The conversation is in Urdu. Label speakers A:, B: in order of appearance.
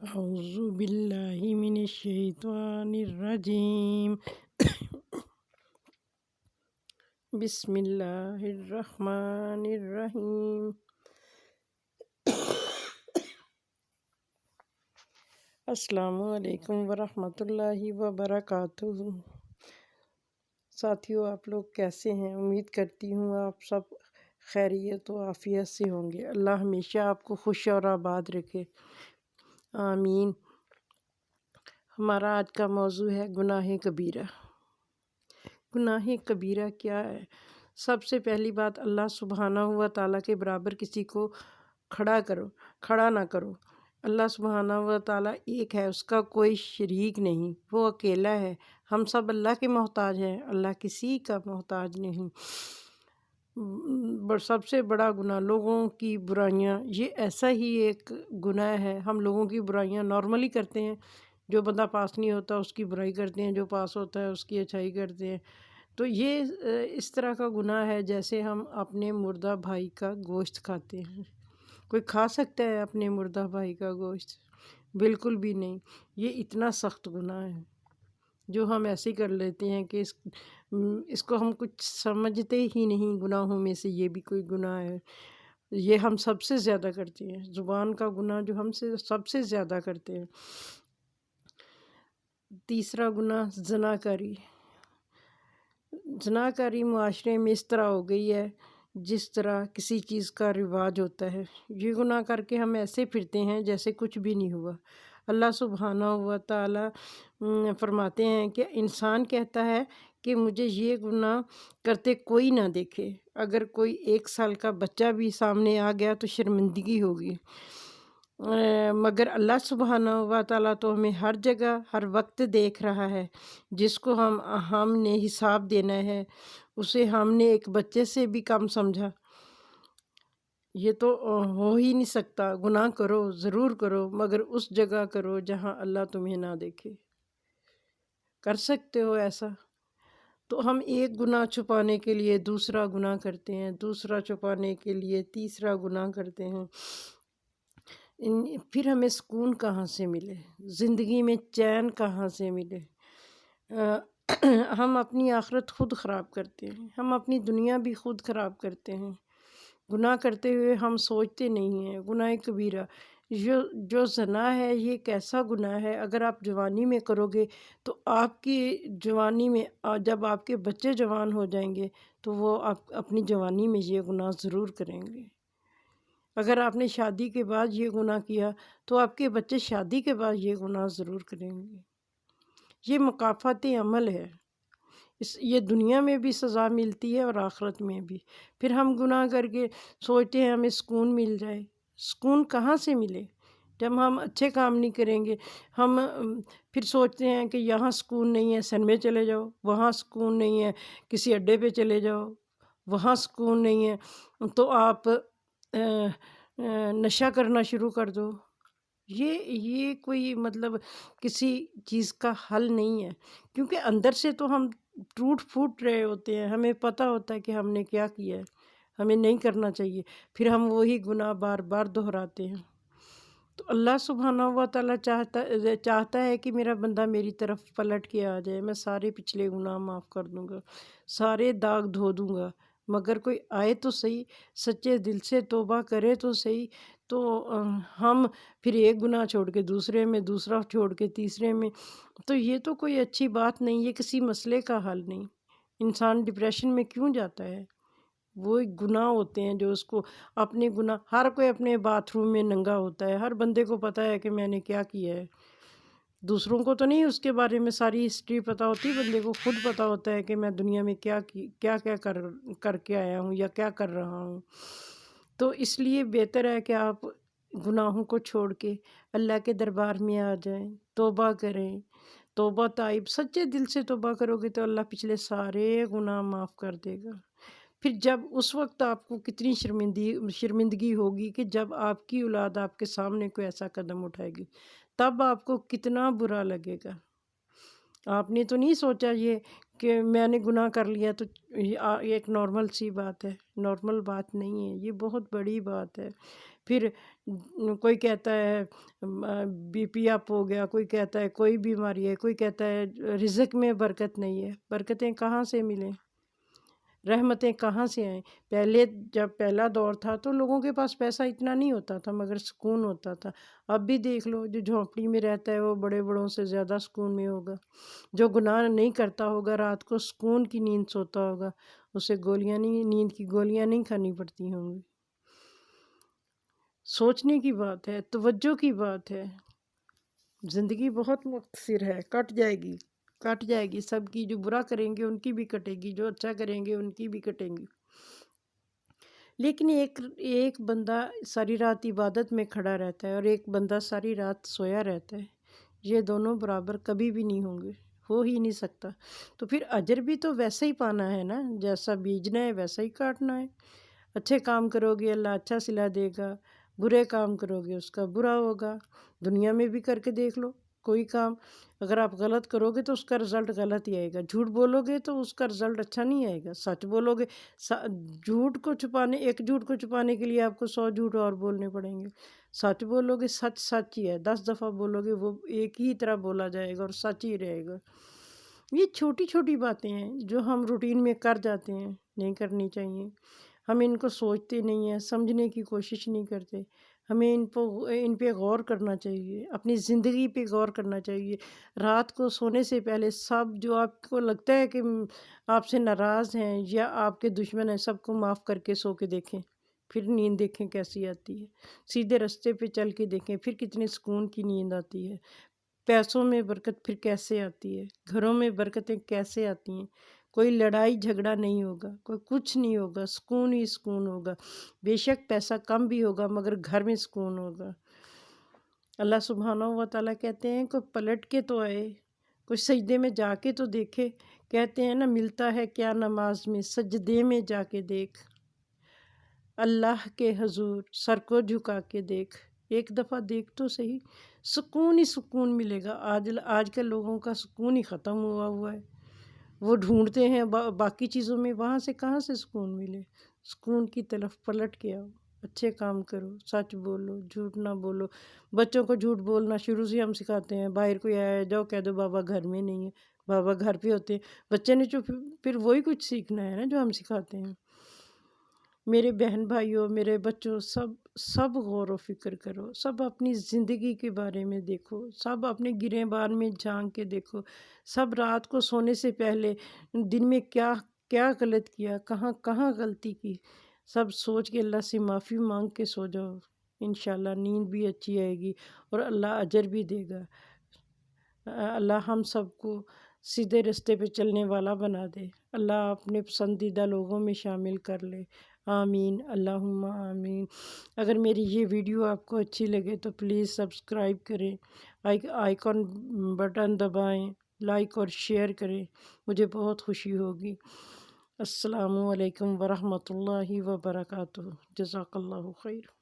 A: اعوذ باللہ من الشیطان الرجیم بسم اللہ الرحمن الرحیم السلام علیکم ورحمۃ اللہ وبرکاتہ۔ ساتھیو، آپ لوگ کیسے ہیں؟ امید کرتی ہوں آپ سب خیریت و عافیت سے ہوں گے۔ اللہ ہمیشہ آپ کو خوش اور آباد رکھے، آمین۔ ہمارا آج کا موضوع ہے گناہ کبیرہ۔ گناہ کبیرہ کیا ہے؟ سب سے پہلی بات، اللہ سبحانہ و تعالیٰ کے برابر کسی کو کھڑا نہ کرو۔ اللہ سبحانہ و تعالیٰ ایک ہے، اس کا کوئی شریک نہیں، وہ اکیلا ہے۔ ہم سب اللہ کے محتاج ہیں، اللہ کسی کا محتاج نہیں۔ سب سے بڑا گناہ لوگوں کی برائیاں، یہ ایسا ہی ایک گناہ ہے۔ ہم لوگوں کی برائیاں نارملی کرتے ہیں، جو بندہ پاس نہیں ہوتا اس کی برائی کرتے ہیں، جو پاس ہوتا ہے اس کی اچھائی کرتے ہیں۔ تو یہ اس طرح کا گناہ ہے جیسے ہم اپنے مردہ بھائی کا گوشت کھاتے ہیں۔ کوئی کھا سکتا ہے اپنے مردہ بھائی کا گوشت؟ بالکل بھی نہیں۔ یہ اتنا سخت گناہ ہے جو ہم ایسے کر لیتے ہیں کہ اس کو ہم کچھ سمجھتے ہی نہیں۔ گناہوں میں سے یہ بھی کوئی گناہ ہے، یہ ہم سب سے زیادہ کرتے ہیں۔ زبان کا گناہ جو ہم سے سب سے زیادہ کرتے ہیں۔ تیسرا گناہ زناکاری۔ زناکاری معاشرے میں اس طرح ہو گئی ہے جس طرح کسی چیز کا رواج ہوتا ہے۔ یہ گناہ کر کے ہم ایسے پھرتے ہیں جیسے کچھ بھی نہیں ہوا۔ اللہ سبحانہ و تعالیٰ فرماتے ہیں کہ انسان کہتا ہے کہ مجھے یہ گناہ کرتے کوئی نہ دیکھے۔ اگر کوئی 1 سال کا بچہ بھی سامنے آ گیا تو شرمندگی ہوگی، مگر اللہ سبحانہ و تعالیٰ تو ہمیں ہر جگہ ہر وقت دیکھ رہا ہے۔ جس کو ہم نے حساب دینا ہے اسے ہم نے ایک بچے سے بھی کم سمجھا۔ یہ تو ہو ہی نہیں سکتا۔ گناہ کرو، ضرور کرو، مگر اس جگہ کرو جہاں اللہ تمہیں نہ دیکھے۔ کر سکتے ہو ایسا؟ تو ہم ایک گناہ چھپانے کے لیے دوسرا گناہ کرتے ہیں، دوسرا چھپانے کے لیے تیسرا گناہ کرتے ہیں۔ پھر ہمیں سکون کہاں سے ملے؟ زندگی میں چین کہاں سے ملے؟ ہم اپنی آخرت خود خراب کرتے ہیں، ہم اپنی دنیا بھی خود خراب کرتے ہیں۔ گناہ کرتے ہوئے ہم سوچتے نہیں ہیں۔ گناہ کبیرہ جو زنا ہے، یہ کیسا گناہ ہے؟ اگر آپ جوانی میں کرو گے تو آپ کی جوانی میں، جب آپ کے بچے جوان ہو جائیں گے تو وہ آپ اپنی جوانی میں یہ گناہ ضرور کریں گے۔ اگر آپ نے شادی کے بعد یہ گناہ کیا تو آپ کے بچے شادی کے بعد یہ گناہ ضرور کریں گے۔ یہ مکافات عمل ہے، یہ دنیا میں بھی سزا ملتی ہے اور آخرت میں بھی۔ پھر ہم گناہ کر کے سوچتے ہیں ہمیں سکون مل جائے۔ سکون کہاں سے ملے جب ہم اچھے کام نہیں کریں گے؟ ہم پھر سوچتے ہیں کہ یہاں سکون نہیں ہے، سنیما چلے جاؤ، وہاں سکون نہیں ہے، کسی اڈے پہ چلے جاؤ، وہاں سکون نہیں ہے تو آپ نشہ کرنا شروع کر دو۔ یہ کوئی مطلب کسی چیز کا حل نہیں ہے، کیونکہ اندر سے تو ہم ٹوٹ پھوٹ رہے ہوتے ہیں۔ ہمیں پتہ ہوتا ہے کہ ہم نے کیا کیا ہے، ہمیں نہیں کرنا چاہیے، پھر ہم وہی گناہ بار بار دہراتے ہیں۔ تو اللہ سبحانہ و تعالیٰ چاہتا ہے کہ میرا بندہ میری طرف پلٹ کے آ جائے۔ میں سارے پچھلے گناہ معاف کر دوں گا، سارے داغ دھو دوں گا، مگر کوئی آئے تو صحیح، سچے دل سے توبہ کرے تو صحیح۔ تو ہم پھر ایک گناہ چھوڑ کے دوسرے میں، دوسرا چھوڑ کے تیسرے میں، تو یہ تو کوئی اچھی بات نہیں، یہ کسی مسئلے کا حل نہیں۔ انسان ڈپریشن میں کیوں جاتا ہے؟ وہ گناہ ہوتے ہیں جو اس کو اپنے گناہ، ہر کوئی اپنے باتھ روم میں ننگا ہوتا ہے، ہر بندے کو پتہ ہے کہ میں نے کیا کیا ہے۔ دوسروں کو تو نہیں اس کے بارے میں ساری ہسٹری پتہ ہوتی، بندے کو خود پتہ ہوتا ہے کہ میں دنیا میں کیا کر کے آیا ہوں یا کیا کر رہا ہوں۔ تو اس لیے بہتر ہے کہ آپ گناہوں کو چھوڑ کے اللہ کے دربار میں آ جائیں، توبہ کریں۔ توبہ تائب، سچے دل سے توبہ کرو گے تو اللہ پچھلے سارے گناہ معاف کر دے گا۔ پھر جب اس وقت آپ کو کتنی شرمندگی ہوگی کہ جب آپ کی اولاد آپ کے سامنے کوئی ایسا قدم اٹھائے گی، تب آپ کو کتنا برا لگے گا۔ آپ نے تو نہیں سوچا یہ کہ میں نے گناہ کر لیا تو یہ ایک نارمل سی بات ہے، نارمل بات نہیں ہے، یہ بہت بڑی بات ہے۔ پھر کوئی کہتا ہے بی پی اپ ہو گیا، کوئی کہتا ہے کوئی بیماری ہے، کوئی کہتا ہے رزق میں برکت نہیں ہے۔ برکتیں کہاں سے ملیں؟ رحمتیں کہاں سے آئیں؟ پہلے جب پہلا دور تھا تو لوگوں کے پاس پیسہ اتنا نہیں ہوتا تھا مگر سکون ہوتا تھا۔ اب بھی دیکھ لو، جو جھونپڑی میں رہتا ہے وہ بڑے بڑوں سے زیادہ سکون میں ہوگا۔ جو گناہ نہیں کرتا ہوگا، رات کو سکون کی نیند سوتا ہوگا، اسے نیند کی گولیاں نہیں کھانی پڑتی ہوں گی۔ سوچنے کی بات ہے، توجہ کی بات ہے۔ زندگی بہت مختصر ہے، کٹ جائے گی سب کی۔ جو برا کریں گے ان کی بھی کٹے گی، جو اچھا کریں گے ان کی بھی کٹیں گی۔ لیکن ایک بندہ ساری رات عبادت میں کھڑا رہتا ہے اور ایک بندہ ساری رات سویا رہتا ہے، یہ دونوں برابر کبھی بھی نہیں ہوں گے، ہو ہی نہیں سکتا۔ تو پھر اجر بھی تو ویسا ہی پانا ہے نا، جیسا بیجنا ہے ویسا ہی کاٹنا ہے۔ اچھے کام کرو گے اللہ اچھا صلہ دے گا، برے کام کرو گے اس کا برا ہوگا۔ دنیا میں بھی کر کے دیکھ لو، کوئی کام اگر آپ غلط کرو گے تو اس کا رزلٹ غلط ہی آئے گا، جھوٹ بولو گے تو اس کا رزلٹ اچھا نہیں آئے گا، سچ بولو گے ایک جھوٹ کو چھپانے کے لیے آپ کو 100 جھوٹ اور بولنے پڑیں گے۔ سچ بولو گے، سچ سچ ہی ہے، 10 دفعہ بولو گے وہ ایک ہی طرح بولا جائے گا اور سچ ہی رہے گا۔ یہ چھوٹی چھوٹی باتیں ہیں جو ہم روٹین میں کر جاتے ہیں، نہیں کرنی چاہیے۔ ہم ان کو سوچتے نہیں ہیں، سمجھنے کی کوشش نہیں کرتے۔ ہمیں ان پہ غور کرنا چاہیے، اپنی زندگی پہ غور کرنا چاہیے۔ رات کو سونے سے پہلے سب جو آپ کو لگتا ہے کہ آپ سے ناراض ہیں یا آپ کے دشمن ہیں، سب کو معاف کر کے سو کے دیکھیں، پھر نیند دیکھیں کیسی آتی ہے۔ سیدھے راستے پہ چل کے دیکھیں، پھر کتنے سکون کی نیند آتی ہے۔ پیسوں میں برکت پھر کیسے آتی ہے، گھروں میں برکتیں کیسے آتی ہیں۔ کوئی لڑائی جھگڑا نہیں ہوگا، کوئی کچھ نہیں ہوگا، سکون ہی سکون ہوگا۔ بے شک پیسہ کم بھی ہوگا مگر گھر میں سکون ہوگا۔ اللہ سبحانہ و تعالیٰ کہتے ہیں کوئی پلٹ کے تو آئے، کوئی سجدے میں جا کے تو دیکھے۔ کہتے ہیں نا، ملتا ہے کیا نماز میں، سجدے میں جا کے دیکھ۔ اللہ کے حضور سر کو جھکا کے دیکھ، ایک دفعہ دیکھ تو صحیح، سکون ہی سکون ملے گا۔ آج کل لوگوں کا سکون ہی ختم ہوا ہے، وہ ڈھونڈتے ہیں باقی چیزوں میں، وہاں سے کہاں سے سکون ملے۔ سکون کی طرف پلٹ کے آؤ، اچھے کام کرو، سچ بولو، جھوٹ نہ بولو۔ بچوں کو جھوٹ بولنا شروع سے ہم سکھاتے ہیں، باہر کوئی آیا جاؤ کہہ دو بابا گھر میں نہیں ہے، بابا گھر پہ ہوتے ہیں۔ بچے نے جو پھر وہی کچھ سیکھنا ہے نا جو ہم سکھاتے ہیں۔ میرے بہن بھائیوں، میرے بچوں، سب غور و فکر کرو، سب اپنی زندگی کے بارے میں دیکھو، سب اپنے گریبان میں جھانک کے دیکھو، سب رات کو سونے سے پہلے دن میں کیا کیا غلط کیا، کہاں کہاں غلطی کی، سب سوچ کے اللہ سے معافی مانگ کے سو جاؤ۔ انشاءاللہ نیند بھی اچھی آئے گی اور اللہ اجر بھی دے گا۔ اللہ ہم سب کو سیدھے راستے پہ چلنے والا بنا دے، اللہ اپنے پسندیدہ لوگوں میں شامل کر لے۔ آمین، اللہم آمین۔ اگر میری یہ ویڈیو آپ کو اچھی لگے تو پلیز سبسکرائب کریں، آئیکن بٹن دبائیں، لائک اور شیئر کریں، مجھے بہت خوشی ہوگی۔ السلام علیکم ورحمۃ اللہ وبرکاتہ۔ جزاک اللہ خیر۔